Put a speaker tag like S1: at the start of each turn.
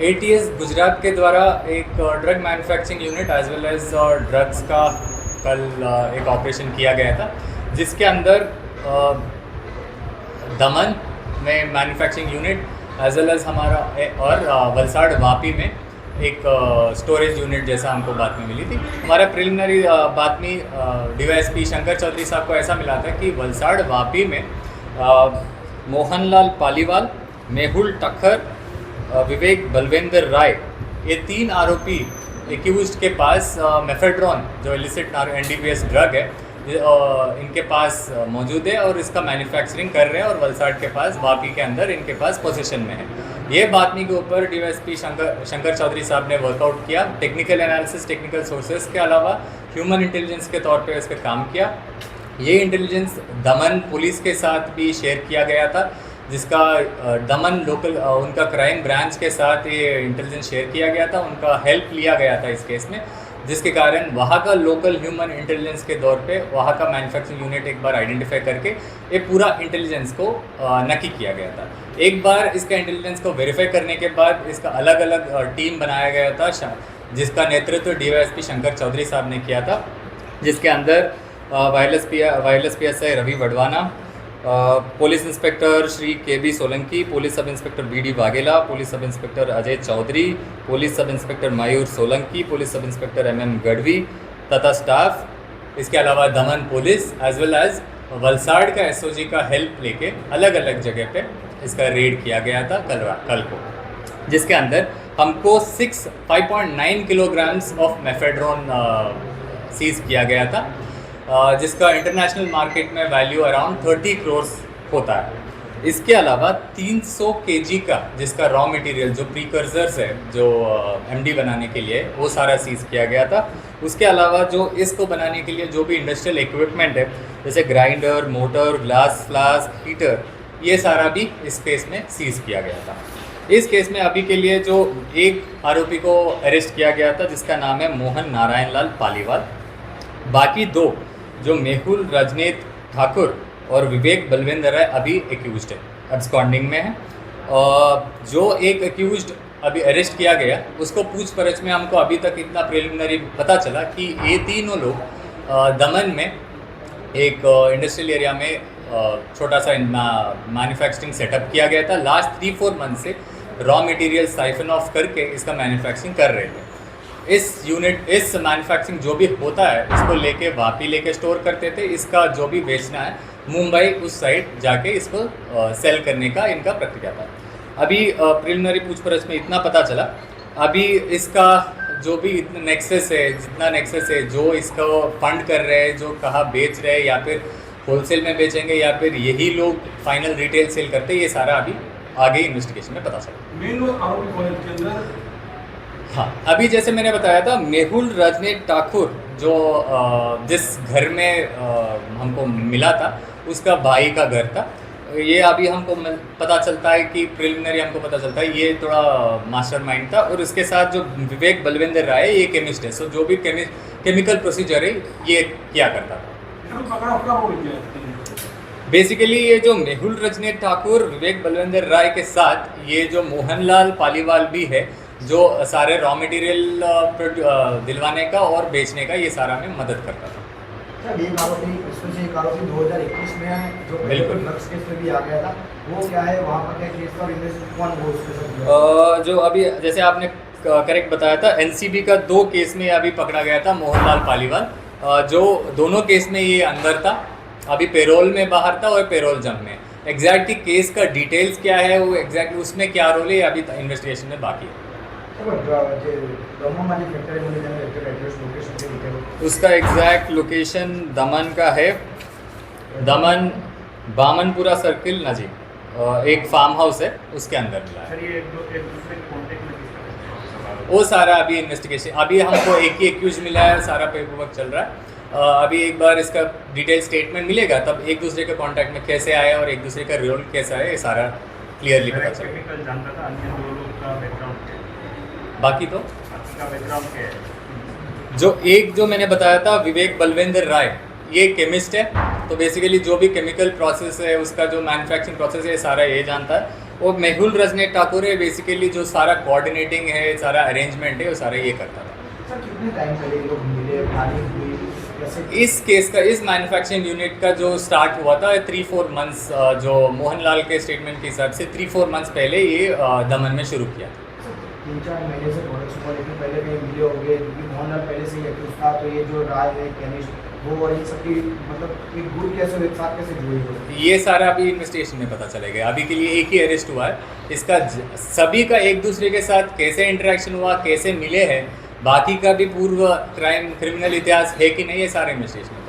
S1: ATS Gujarat के द्वारा एक drug manufacturing unit as well as drugs का कल एक ऑपरेशन किया गया था, जिसके अंदर दमन में manufacturing unit as well as हमारा और वलसाड़ वापी में एक स्टोरेज यूनिट जैसा हमको बातमी मिली थी। हमारा प्रिलिमिनरी बातमी DYSP शंकर चौधरी साहब को ऐसा मिला था कि वलसाड़ वापी में मोहनलाल पालीवाल, मेहुल टक्कर, विवेक बलवेंद्र राय, ये 3 आरोपी एक्यूज्ड के पास मेफेड्रॉन जो इलिसिट NDPS ड्रग है इनके पास मौजूद है और इसका मैन्युफैक्चरिंग कर रहे हैं और वलसाड़ के पास वापी के अंदर इनके पास पोजीशन में है। ये बातमी के ऊपर DYSP शंकर चौधरी साहब ने वर्कआउट किया। टेक्निकल एनालिसिस, टेक्निकल सोर्सेज के अलावा ह्यूमन इंटेलिजेंस के तौर पे इस पर काम किया। ये इंटेलिजेंस दमन पुलिस के साथ भी शेयर किया गया था, जिसका दमन लोकल उनका क्राइम ब्रांच के साथ ये इंटेलिजेंस शेयर किया गया था, उनका हेल्प लिया गया था इस केस में, जिसके कारण वहाँ का लोकल ह्यूमन इंटेलिजेंस के तौर पे वहाँ का मैन्युफैक्चरिंग यूनिट एक बार आइडेंटिफाई करके ये पूरा इंटेलिजेंस को नक्की किया गया था। एक बार इसका इंटेलिजेंस को वेरीफाई करने के बाद इसका अलग अलग टीम बनाया गया था, जिसका नेतृत्व DYSP शंकर चौधरी साहब ने किया था, जिसके अंदर wireless PSI Ravi Vadvana, police inspector Shri KB Solanki, police sub inspector BD Vaghela, police sub inspector Ajay Chaudhary, police sub inspector Mayur Solanki, police sub inspector MM Gadhvi तथा स्टाफ। इसके अलावा Daman police as well as Valsad का SOG का हेल्प लेके अलग अलग जगह पे इसका रेड किया गया था कल को, जिसके अंदर हमको 5.9 किलोग्राम्स ऑफ मेफेड्रॉन सीज किया गया था, जिसका इंटरनेशनल मार्केट में वैल्यू अराउंड 30 करोड़ होता है। इसके अलावा 300 kg का जिसका रॉ मटेरियल जो प्रीकर्सर्स है जो MD बनाने के लिए, वो सारा सीज किया गया था। उसके अलावा जो इसको बनाने के लिए जो भी इंडस्ट्रियल इक्विपमेंट है जैसे grinder, motor, glass flask, heater, ये सारा भी इस केस में सीज किया गया था। इस केस में अभी के लिए जो एक आरोपी को अरेस्ट किया गया था जिसका नाम है मोहन नारायण लाल पालीवाल, बाकी 2 जो मेहुल रजनीत ठाकुर और विवेक बलवेंद्र राय अभी एक्यूज्ड है, एब्सकॉन्डिंग में है। जो एक एक्यूज्ड अभी अरेस्ट किया गया उसको पूछपरछ में हमको अभी तक इतना प्रिलिमिनरी पता चला कि ये तीनों लोग दमन में एक इंडस्ट्रियल एरिया में छोटा सा मैन्युफैक्चरिंग सेटअप किया गया था। लास्ट 3-4 मंथ से रॉ मटेरियल साइफन ऑफ करके इसका मैन्युफैक्चरिंग कर रहे थे। इस मैन्युफैक्चरिंग जो भी होता है इसको लेके वापी लेके स्टोर करते थे। इसका जो भी बेचना है मुंबई उस साइड जाके इसको सेल करने का इनका प्रक्रिया था। अभी प्रिलिमिनरी पूछपरछ में इतना पता चला, अभी इसका जो भी जितना नेक्सेस है जो इसको फंड कर रहे हैं, जो कहाँ बेच रहे हैं या फिर होलसेल में बेचेंगे या फिर यही लोग फाइनल रिटेल सेल करते हैं, ये सारा अभी आगे इन्वेस्टिगेशन में पता चला।
S2: मेन आरोपी कॉलेज के अंदर,
S1: हाँ, अभी जैसे मैंने बताया था मेहुल रजनीत ठाकुर जो जिस घर में हमको मिला था उसका भाई का घर था। ये अभी हमको पता चलता है कि प्रिलिमिनरी हमको पता चलता है ये थोड़ा मास्टरमाइंड था, और उसके साथ जो विवेक बलवेंद्र राय ये केमिस्ट है। सो जो भी केमिकल प्रोसीजर है ये किया करता था। बेसिकली ये जो मेहुल रजनीत ठाकुर, विवेक बलवेंद्र राय के साथ ये जो मोहनलाल पालीवाल भी है, जो सारे रॉ मटेरियल दिलवाने का और बेचने का ये सारा में मदद करता था।
S3: एक आरोपी, इसमें से एक आरोपी 2021 में जो
S1: बिल्कुल
S3: ड्रग्स केस में भी आ गया था, वो क्या है, वहाँ पर क्या केस था, कौन वो उसके साथ
S1: जो अभी जैसे आपने करेक्ट बताया था, NCB का 2 केस में अभी पकड़ा गया था मोहनलाल पालीवाल, जो दोनों केस में ये अंदर था, अभी पेरोल में बाहर था और पेरोल जंग में। एग्जैक्टली केस का डिटेल्स क्या है, वो एग्जैक्टली उसमें क्या रोल है, अभी इन्वेस्टिगेशन में बाकी है। उसका एग्जैक्ट लोकेशन दमन का है, दमन बामनपुरा सर्किल नजीक एक फार्म हाउस है, उसके अंदर मिला है। वो सारा अभी इन्वेस्टिगेशन, अभी हमको एक ही एक्यूज मिला है, सारा पेपर वर्क चल रहा है। अभी एक बार इसका डिटेल स्टेटमेंट मिलेगा तब एक दूसरे के कांटेक्ट में कैसे आए और एक दूसरे का रोल कैसा है, ये सारा क्लियरली पता चलेगा। बाकी तो जो मैंने बताया था विवेक बलवेंद्र राय, ये केमिस्ट है, तो बेसिकली जो भी केमिकल प्रोसेस है उसका जो मैन्युफैक्चरिंग प्रोसेस है सारा ये जानता है। वो मेहुल रजनीश ठाकुर है, बेसिकली जो सारा कोऑर्डिनेटिंग है, सारा अरेंजमेंट है, वो सारा ये करता था।
S3: सर कितने टाइम पहले ये लोग मिले, प्लानिंग हुई कैसे?
S1: इस केस का, इस मैन्युफैक्चरिंग यूनिट का जो स्टार्ट हुआ था 3-4 मंथ्स, जो मोहनलाल के स्टेटमेंट के हिसाब से 3-4 मंथ्स पहले ये दमन में शुरू किया था।
S3: 3-4 महीने से प्रोडक्शन क्वालिटी पहले कहीं मिले होंगे, क्योंकि मोहनलाल पहले से ही एक्यूज था, तो ये जो राय है केमिस्ट वो और इन सबकी मतलब एक गुड़ कैसे एक साथ कैसे जुड़ी हुई?
S1: ये सारा अभी इन्वेस्टिगेशन में पता चलेगा। अभी के लिए एक ही अरेस्ट हुआ है। इसका सभी का एक दूसरे के साथ कैसे इंटरेक्शन हुआ, कैसे मिले हैं, बाकी का भी पूर्व क्राइम क्रिमिनल इतिहास है कि नहीं, ये सारे इन्वेस्टिगेशन